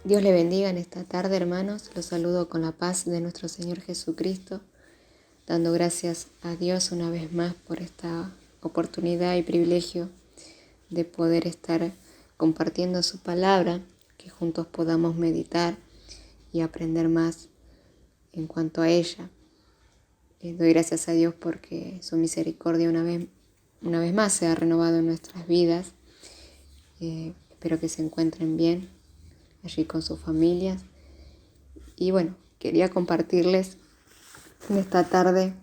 Dios le bendiga en esta tarde, hermanos. Los saludo con la paz de nuestro Señor Jesucristo, dando gracias a Dios una vez más por esta oportunidad y privilegio de poder estar compartiendo su palabra, que juntos podamos meditar y aprender más en cuanto a ella. Doy gracias a Dios porque su misericordia una vez más se ha renovado en nuestras vidas. Espero que se encuentren bien allí con sus familias. Y bueno, quería compartirles en esta tarde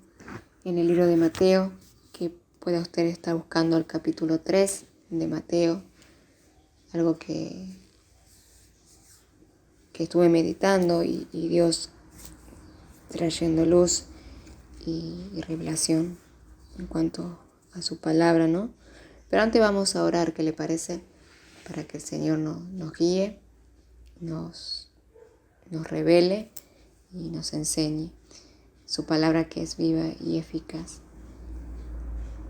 en el libro de Mateo, que pueda usted estar buscando el capítulo 3 de Mateo, algo que estuve meditando y Dios trayendo luz y revelación en cuanto a su palabra, ¿no? Pero antes vamos a orar, ¿qué le parece? Para que el Señor nos guíe, nos revele y nos enseñe su palabra que es viva y eficaz.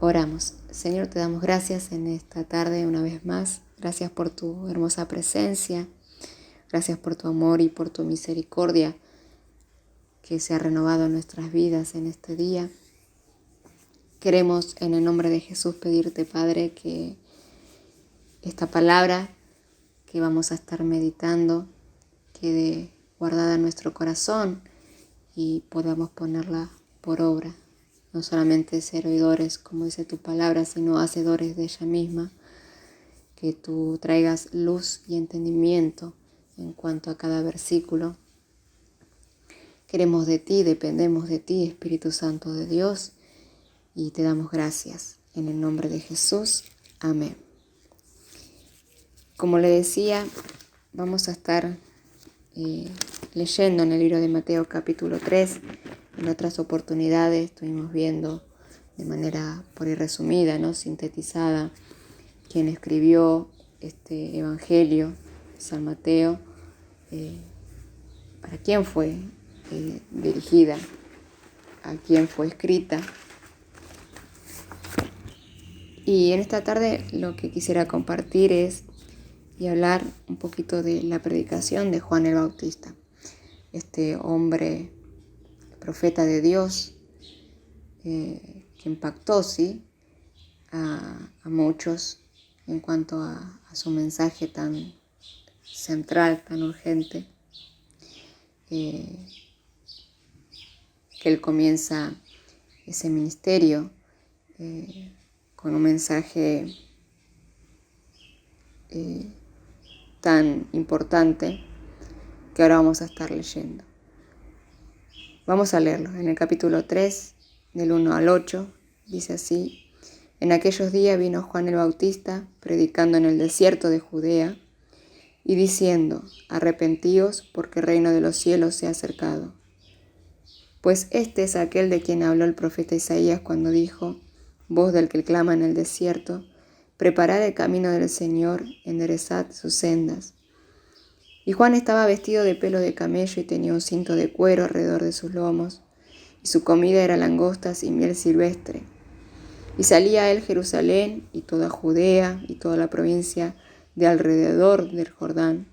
Oramos. Señor, te damos gracias en esta tarde una vez más. Gracias por tu hermosa presencia. Gracias por tu amor y por tu misericordia que se ha renovado en nuestras vidas en este día. Queremos en el nombre de Jesús pedirte, Padre, que esta palabra que vamos a estar meditando quede guardada en nuestro corazón y podamos ponerla por obra. No solamente ser oidores, como dice tu palabra, sino hacedores de ella misma. Que tú traigas luz y entendimiento en cuanto a cada versículo. Queremos de ti, dependemos de ti, Espíritu Santo de Dios, y te damos gracias. En el nombre de Jesús. Amén. Como le decía, vamos a estar leyendo en el libro de Mateo capítulo 3. En otras oportunidades estuvimos viendo de manera por ahí resumida, ¿no? Sintetizada, quien escribió este evangelio, San Mateo, para quién fue dirigida, a quién fue escrita. Y en esta tarde lo que quisiera compartir es y hablar un poquito de la predicación de Juan el Bautista, este hombre profeta de Dios que impactó, ¿sí?, a muchos en cuanto a su mensaje tan central, tan urgente, que él comienza ese ministerio con un mensaje tan importante que ahora vamos a estar leyendo. Vamos a leerlo en el capítulo 3, del 1 al 8, dice así: En aquellos días vino Juan el Bautista, predicando en el desierto de Judea, y diciendo: Arrepentíos, porque el reino de los cielos se ha acercado. Pues este es aquel de quien habló el profeta Isaías cuando dijo: Voz del que clama en el desierto, preparad el camino del Señor, enderezad sus sendas. Y Juan estaba vestido de pelo de camello y tenía un cinto de cuero alrededor de sus lomos, y su comida era langostas y miel silvestre. Y salía a él Jerusalén y toda Judea y toda la provincia de alrededor del Jordán.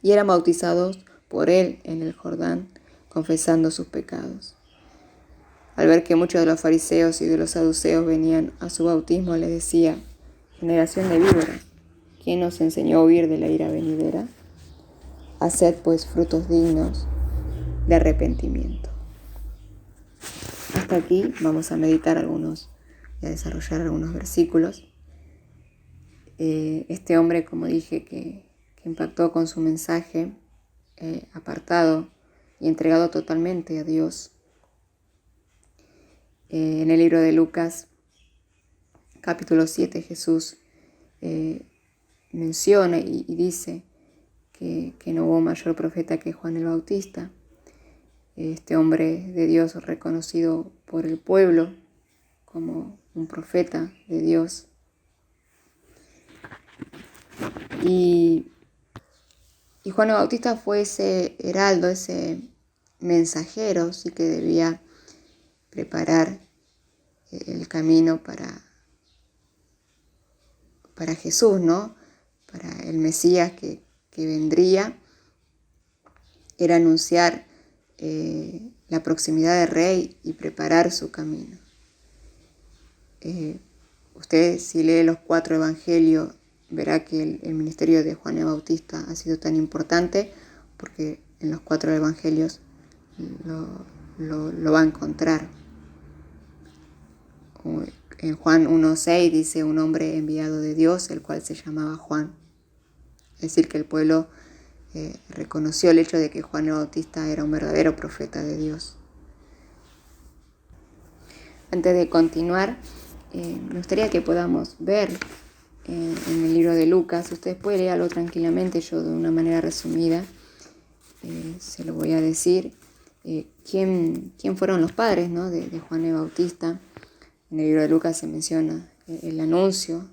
Y eran bautizados por él en el Jordán, confesando sus pecados. Al ver que muchos de los fariseos y de los saduceos venían a su bautismo, les decía: Generación de víboras, ¿quién os enseñó a huir de la ira venidera? Haced pues frutos dignos de arrepentimiento. Hasta aquí vamos a meditar y a desarrollar algunos versículos. Este hombre, como dije, que impactó con su mensaje, apartado y entregado totalmente a Dios. En el libro de Lucas, capítulo 7, Jesús menciona y dice que no hubo mayor profeta que Juan el Bautista. Este hombre de Dios reconocido por el pueblo como un profeta de Dios. Y Juan el Bautista fue ese heraldo, ese mensajero, sí, que debía preparar el camino para Jesús, ¿no? Para el Mesías que que vendría era anunciar la proximidad del rey y preparar su camino. Usted, si lee los 4 evangelios, verá que el ministerio de Juan el Bautista ha sido tan importante porque en los 4 evangelios lo va a encontrar. En Juan 1:6 dice un hombre enviado de Dios, el cual se llamaba Juan. Es decir, que el pueblo reconoció el hecho de que Juan el Bautista era un verdadero profeta de Dios. Antes de continuar, me gustaría que podamos ver en el libro de Lucas, ustedes pueden leerlo tranquilamente, yo de una manera resumida se lo voy a decir, quién fueron los padres, ¿no? de Juan el Bautista. En el libro de Lucas se menciona el anuncio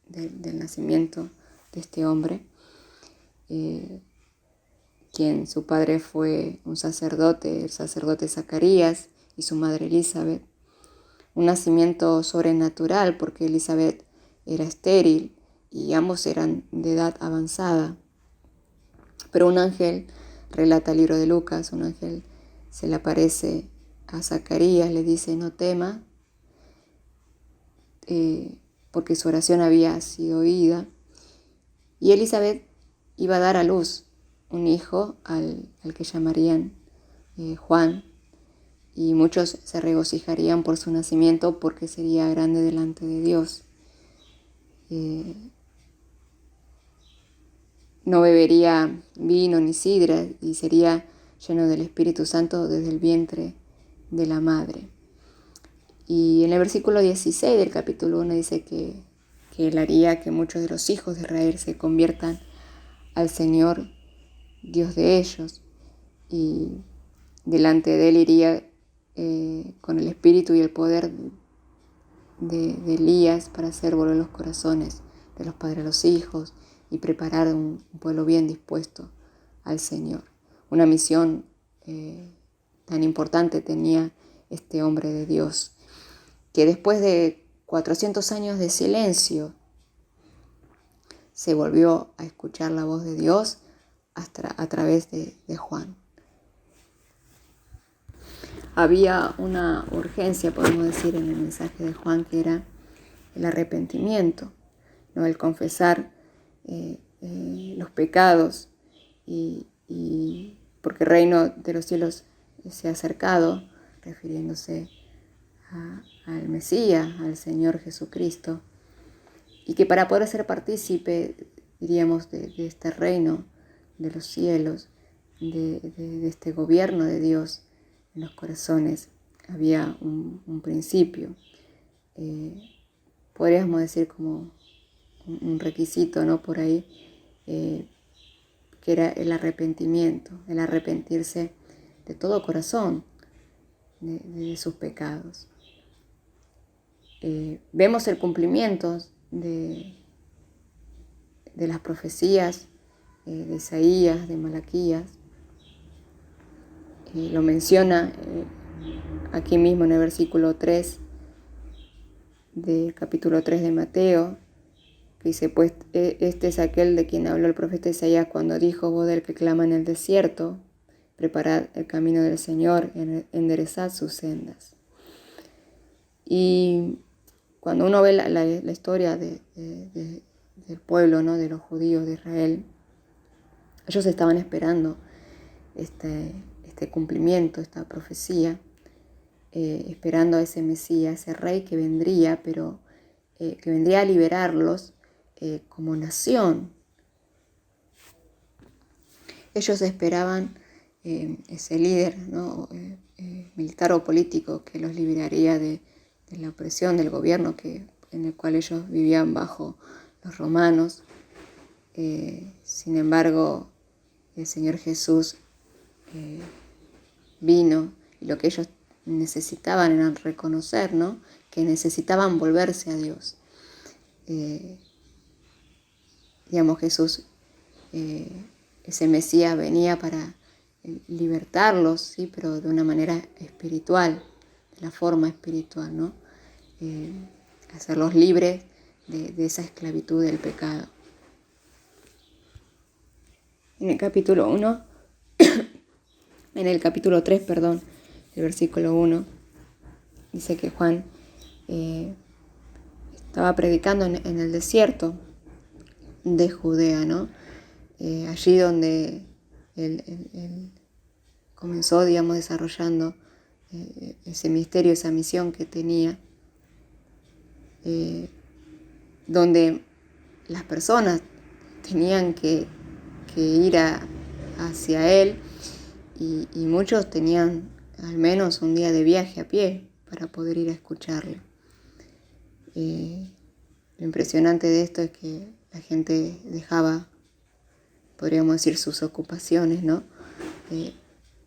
del nacimiento de este hombre, quien su padre fue un sacerdote, el sacerdote Zacarías, y su madre Elizabeth. Un nacimiento sobrenatural porque Elizabeth era estéril y ambos eran de edad avanzada. Pero un ángel, relata el libro de Lucas, un ángel se le aparece a Zacarías, le dice: no tema, porque su oración había sido oída. Y Elizabeth iba a dar a luz un hijo al que llamarían Juan, y muchos se regocijarían por su nacimiento porque sería grande delante de Dios. No bebería vino ni sidra y sería lleno del Espíritu Santo desde el vientre de la madre. Y en el versículo 16 del capítulo 1 dice que él haría que muchos de los hijos de Israel se conviertan al Señor, Dios de ellos, y delante de él iría con el espíritu y el poder de Elías para hacer volver los corazones de los padres a los hijos y preparar un pueblo bien dispuesto al Señor. Una misión tan importante tenía este hombre de Dios, que después de 400 años de silencio se volvió a escuchar la voz de Dios a través de Juan. Había una urgencia, podemos decir, en el mensaje de Juan, que era el arrepentimiento, ¿no? El confesar los pecados, y porque el reino de los cielos se ha acercado, refiriéndose al Mesías, al Señor Jesucristo, y que para poder ser partícipe, diríamos, de este reino de los cielos, de este gobierno de Dios en los corazones, había un principio, podríamos decir como un requisito, ¿no? Por ahí, que era el arrepentimiento, el arrepentirse de todo corazón de sus pecados. Vemos el cumplimiento de las profecías de Isaías, de Malaquías. Lo menciona aquí mismo en el versículo 3 del capítulo 3 de Mateo, que dice: pues este es aquel de quien habló el profeta Isaías cuando dijo: voz del que clama en el desierto, preparad el camino del Señor, enderezad sus sendas. Y cuando uno ve la historia del pueblo, ¿no? De los judíos de Israel, ellos estaban esperando este cumplimiento, esta profecía, esperando a ese Mesías, ese rey que vendría, pero que vendría a liberarlos como nación. Ellos esperaban ese líder, ¿no? Militar o político que los liberaría de la opresión del gobierno en el cual ellos vivían bajo los romanos. Sin embargo, el Señor Jesús vino, y lo que ellos necesitaban era reconocer, ¿no? Que necesitaban volverse a Dios. Jesús, ese Mesías, venía para libertarlos, ¿sí? Pero de una manera espiritual, de la forma espiritual, ¿no? Hacerlos libres de esa esclavitud del pecado. en el capítulo 1, en el capítulo 3, perdón, el versículo 1, dice que Juan estaba predicando en el desierto de Judea, ¿no? Allí donde él comenzó, digamos, desarrollando ese misterio, esa misión que tenía, donde las personas tenían que ir hacia él y muchos tenían al menos un día de viaje a pie para poder ir a escucharlo. Lo impresionante de esto es que la gente dejaba, podríamos decir, sus ocupaciones, ¿no?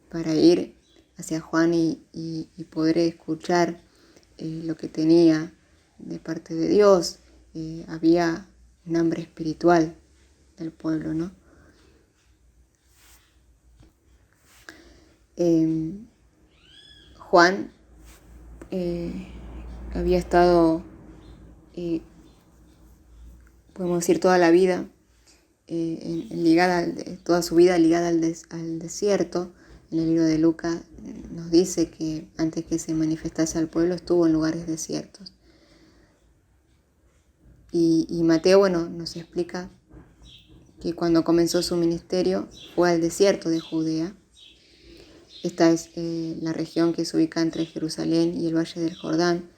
Para ir hacia Juan y poder escuchar lo que tenía de parte de Dios. Había un hambre espiritual del pueblo, ¿no? Juan había estado, podemos decir, toda la vida, toda su vida ligada al desierto. En el libro de Lucas nos dice que antes que se manifestase al pueblo estuvo en lugares desiertos. Y Mateo, bueno, nos explica que cuando comenzó su ministerio fue al desierto de Judea. Esta es la región que se ubica entre Jerusalén y el Valle del Jordán,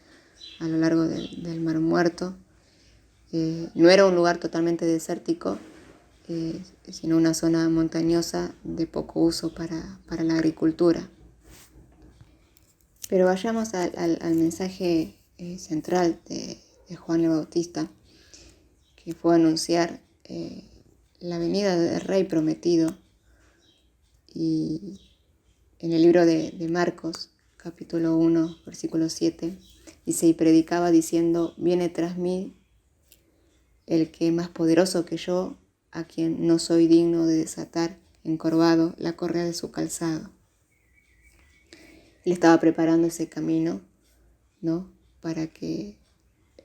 a lo largo del Mar Muerto. No era un lugar totalmente desértico, sino una zona montañosa de poco uso para la agricultura. Pero vayamos al mensaje central de Juan el Bautista, que fue anunciar la venida del Rey prometido. Y en el libro de Marcos, capítulo 1, versículo 7, dice: y predicaba diciendo: viene tras mí el que es más poderoso que yo, a quien no soy digno de desatar encorvado la correa de su calzado. Él estaba preparando ese camino, ¿no? Para que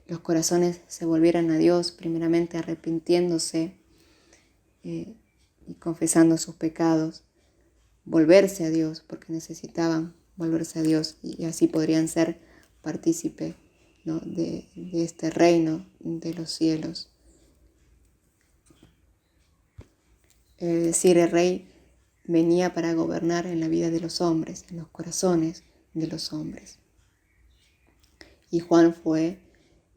los corazones se volvieran a Dios, primeramente arrepintiéndose y confesando sus pecados, volverse a Dios, porque necesitaban volverse a Dios y así podrían ser partícipes, ¿no? de este reino de los cielos. Es decir, el Rey venía para gobernar en la vida de los hombres, en los corazones de los hombres. Y Juan fue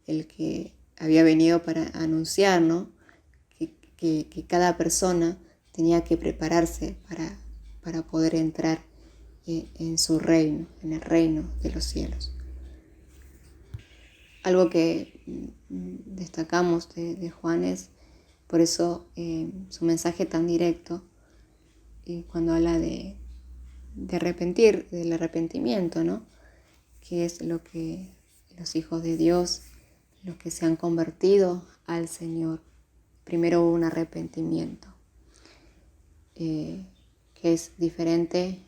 el que había venido para anunciar, ¿no? que cada persona tenía que prepararse para poder entrar en su reino, en el reino de los cielos. Algo que destacamos de Juan es, por eso, su mensaje tan directo, cuando habla de arrepentir, del arrepentimiento, ¿no? Que es lo que los hijos de Dios, los que se han convertido al Señor, primero hubo un arrepentimiento, que es diferente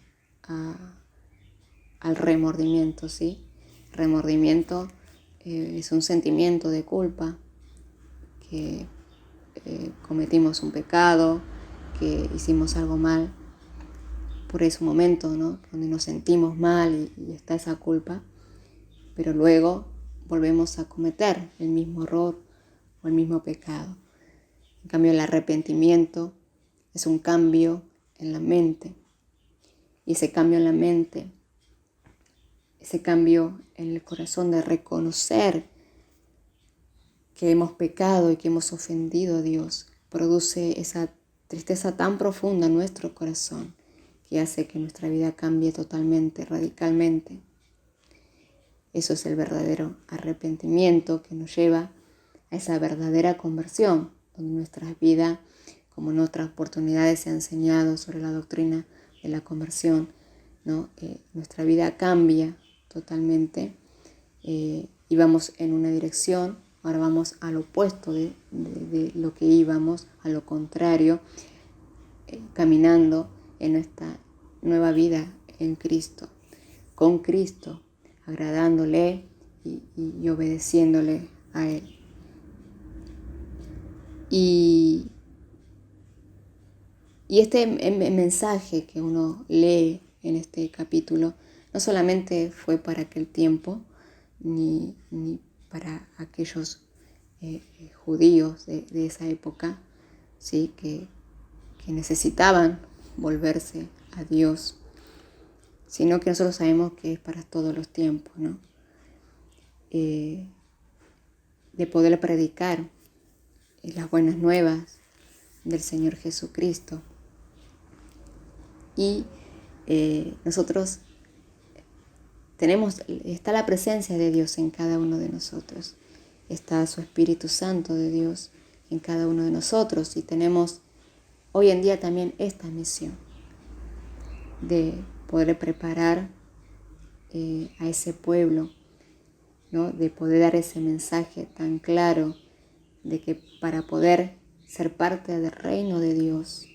al remordimiento, ¿sí? Remordimiento es un sentimiento de culpa, que cometimos un pecado, que hicimos algo mal, por ese momento, ¿no? Donde nos sentimos mal y está esa culpa, pero luego volvemos a cometer el mismo error o el mismo pecado. En cambio, el arrepentimiento es un cambio en la mente, y ese cambio en la mente, ese cambio en el corazón de reconocer que hemos pecado y que hemos ofendido a Dios, produce esa tristeza tan profunda en nuestro corazón que hace que nuestra vida cambie totalmente, radicalmente. Eso es el verdadero arrepentimiento que nos lleva a esa verdadera conversión, donde nuestras vidas, como en otras oportunidades se ha enseñado sobre la doctrina de la conversión, ¿no? Nuestra vida cambia totalmente y vamos en una dirección, ahora vamos al opuesto de lo que íbamos, a lo contrario, caminando en nuestra nueva vida en Cristo, con Cristo, agradándole y obedeciéndole a Él. Y Y este mensaje que uno lee en este capítulo no solamente fue para aquel tiempo, ni para aquellos judíos de esa época, ¿sí? que necesitaban volverse a Dios, sino que nosotros sabemos que es para todos los tiempos, ¿no? De poder predicar las buenas nuevas del Señor Jesucristo. Y nosotros está la presencia de Dios en cada uno de nosotros. Está su Espíritu Santo de Dios en cada uno de nosotros. Y tenemos hoy en día también esta misión de poder preparar a ese pueblo, ¿no? De poder dar ese mensaje tan claro de que para poder ser parte del reino de Dios,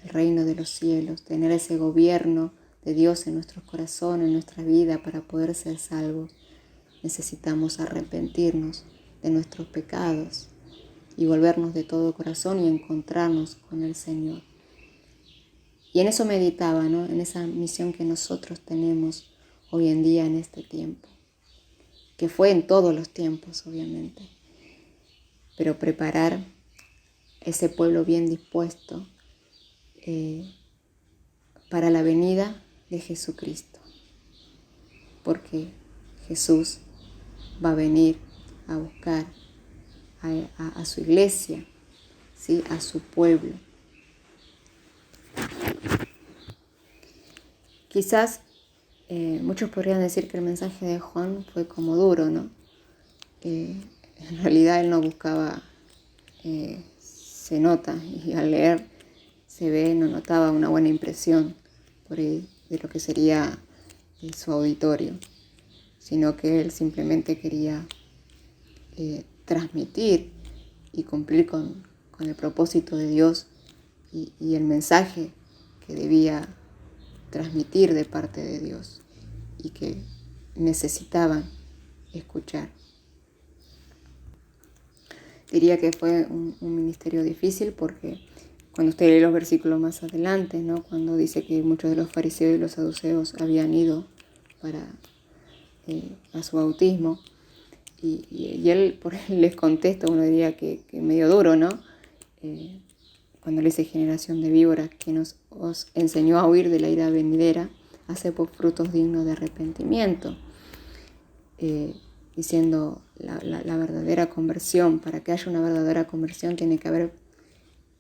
el reino de los cielos, tener ese gobierno de Dios en nuestros corazones, en nuestra vida, para poder ser salvos, necesitamos arrepentirnos de nuestros pecados y volvernos de todo corazón y encontrarnos con el Señor. Y en eso meditaba, ¿no? En esa misión que nosotros tenemos hoy en día en este tiempo, que fue en todos los tiempos, obviamente, pero preparar ese pueblo bien dispuesto para la venida de Jesucristo, porque Jesús va a venir a buscar a su iglesia, ¿sí? A su pueblo. Quizás muchos podrían decir que el mensaje de Juan fue como duro, ¿no? En realidad él no buscaba, se nota, y al leer se ve, no notaba una buena impresión por ahí de lo que sería su auditorio, sino que él simplemente quería transmitir y cumplir con el propósito de Dios y el mensaje que debía transmitir de parte de Dios y que necesitaban escuchar. Diría que fue un ministerio difícil porque cuando usted lee los versículos más adelante, ¿no? Cuando dice que muchos de los fariseos y los saduceos habían ido a su bautismo, y él por él les contesta, uno diría que medio duro, ¿no? Cuando le dice generación de víboras, que os enseñó a huir de la ira venidera, hace por frutos dignos de arrepentimiento, diciendo la verdadera conversión. Para que haya una verdadera conversión tiene que haber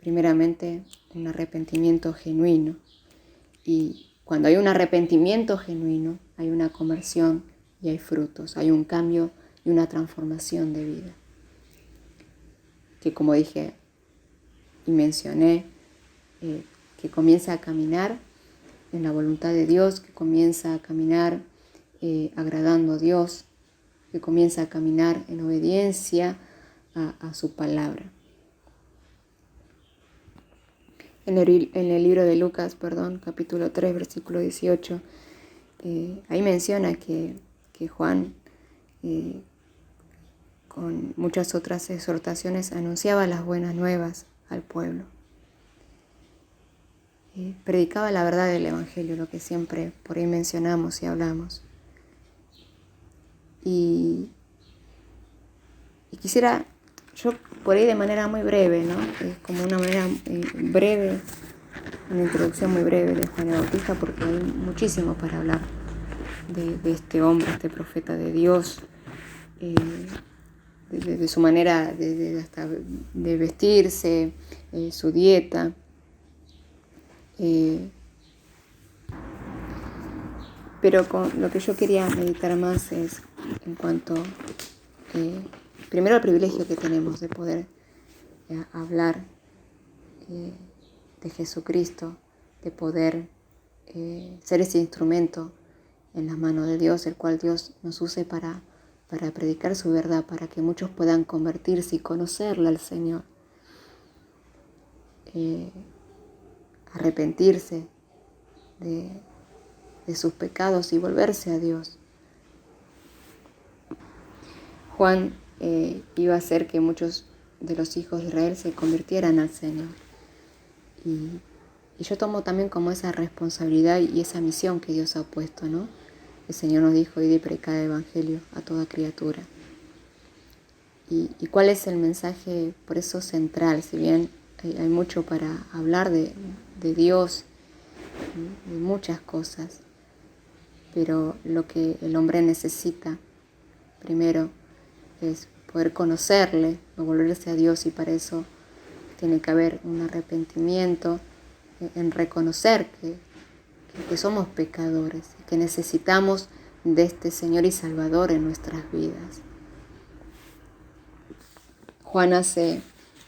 primeramente un arrepentimiento genuino, y cuando hay un arrepentimiento genuino hay una conversión y hay frutos, hay un cambio y una transformación de vida, que como dije y mencioné, que comienza a caminar en la voluntad de Dios, que comienza a caminar agradando a Dios, que comienza a caminar en obediencia a su palabra. En el libro de Lucas, capítulo 3, versículo 18, ahí menciona que Juan, con muchas otras exhortaciones, anunciaba las buenas nuevas al pueblo. Predicaba la verdad del Evangelio, lo que siempre por ahí mencionamos y hablamos. Y quisiera, yo por ahí de manera muy breve, ¿no? Es como una manera breve, una introducción muy breve de Juan el Bautista, porque hay muchísimo para hablar de este hombre, este profeta de Dios, de su manera hasta de vestirse, su dieta. Pero con lo que yo quería meditar más es en cuanto, primero, al privilegio que tenemos de poder hablar de Jesucristo, de poder ser ese instrumento en las manos de Dios, el cual Dios nos use para predicar su verdad, para que muchos puedan convertirse y conocerle al Señor, arrepentirse de sus pecados y volverse a Dios. Juan iba a hacer que muchos de los hijos de Israel se convirtieran al Señor. Y yo tomo también como esa responsabilidad y esa misión que Dios ha puesto, ¿no? El Señor nos dijo, id y predicad el Evangelio a toda criatura. ¿Y cuál es el mensaje, por eso central? Si bien hay mucho para hablar de Dios, de muchas cosas, pero lo que el hombre necesita primero es poder conocerle, o volverse a Dios, y para eso tiene que haber un arrepentimiento, en reconocer que somos pecadores, que necesitamos de este Señor y Salvador en nuestras vidas. Juan hace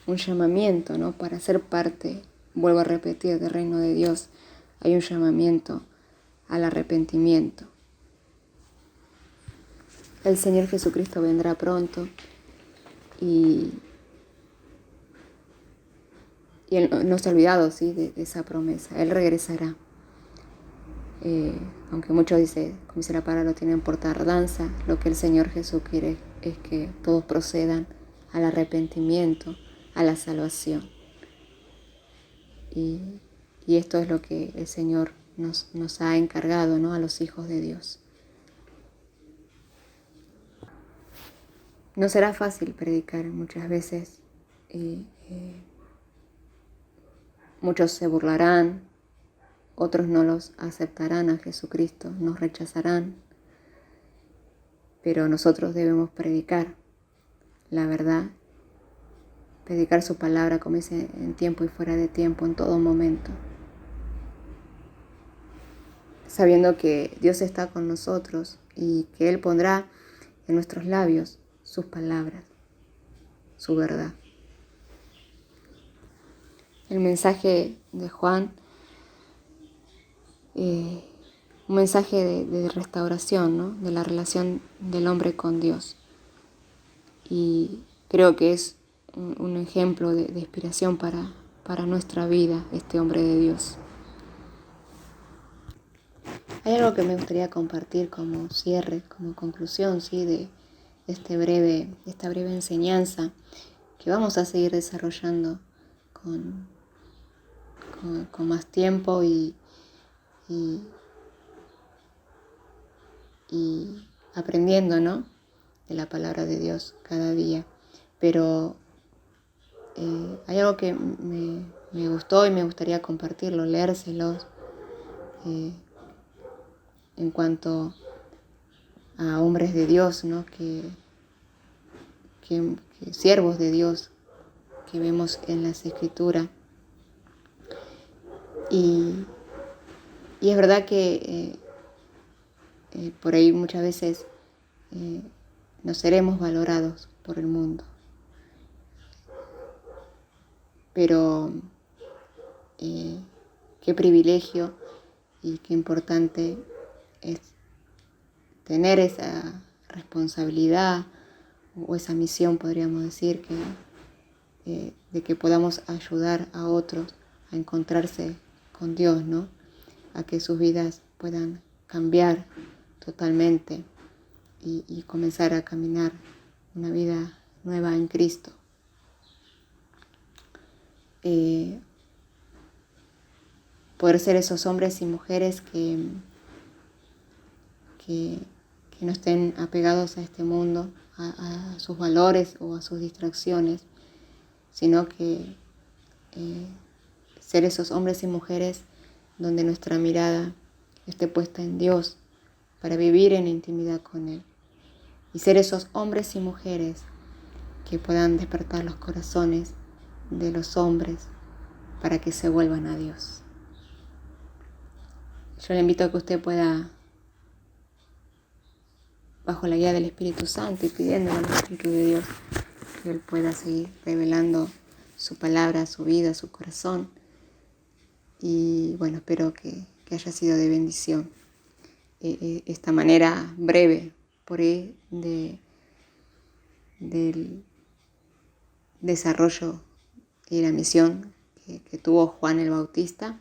un llamamiento, ¿no? Para ser parte, vuelvo a repetir, del reino de Dios. Hay un llamamiento al arrepentimiento. El Señor Jesucristo vendrá pronto y Él no se ha olvidado, ¿sí?, de esa promesa. Él regresará. Aunque muchos dicen, como dice la palabra, lo tienen por tardanza, lo que el Señor Jesús quiere es que todos procedan al arrepentimiento, a la salvación. Y esto es lo que el Señor nos ha encargado, ¿no?, a los hijos de Dios. No será fácil predicar muchas veces. Muchos se burlarán, otros no los aceptarán a Jesucristo, nos rechazarán. Pero nosotros debemos predicar la verdad, predicar su palabra, como dice, en tiempo y fuera de tiempo, en todo momento. Sabiendo que Dios está con nosotros y que Él pondrá en nuestros labios sus palabras, su verdad. El mensaje de Juan, un mensaje de restauración, ¿no?, de la relación del hombre con Dios. Y creo que es un ejemplo de inspiración para nuestra vida, este hombre de Dios. Hay algo que me gustaría compartir como cierre, como conclusión, ¿sí?, de esta breve enseñanza que vamos a seguir desarrollando con más tiempo y aprendiendo, ¿no?, de la palabra de Dios cada día. Pero hay algo que me gustó y me gustaría compartirlo, leérselos, en cuanto a hombres de Dios, ¿no?, que siervos de Dios que vemos en las Escrituras. Y es verdad que por ahí muchas veces no seremos valorados por el mundo. Pero qué privilegio y qué importante es tener esa responsabilidad o esa misión, podríamos decir, de que podamos ayudar a otros a encontrarse con Dios, ¿no?, a que sus vidas puedan cambiar totalmente y comenzar a caminar una vida nueva en Cristo. Poder ser esos hombres y mujeres que no estén apegados a este mundo, a sus valores o a sus distracciones, sino que ser esos hombres y mujeres donde nuestra mirada esté puesta en Dios para vivir en intimidad con Él. Y ser esos hombres y mujeres que puedan despertar los corazones de los hombres para que se vuelvan a Dios. Yo le invito a que usted pueda, bajo la guía del Espíritu Santo y pidiendo al Espíritu de Dios, que Él pueda seguir revelando su palabra, su vida, su corazón. Y bueno, espero que haya sido de bendición esta manera breve por ahí del desarrollo y la misión que tuvo Juan el Bautista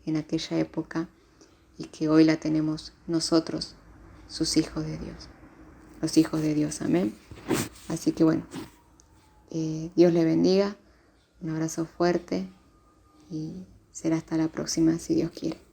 en aquella época y que hoy la tenemos nosotros, sus hijos de Dios, los hijos de Dios, amén. Así que bueno, Dios le bendiga, un abrazo fuerte y Será hasta la próxima, si Dios quiere.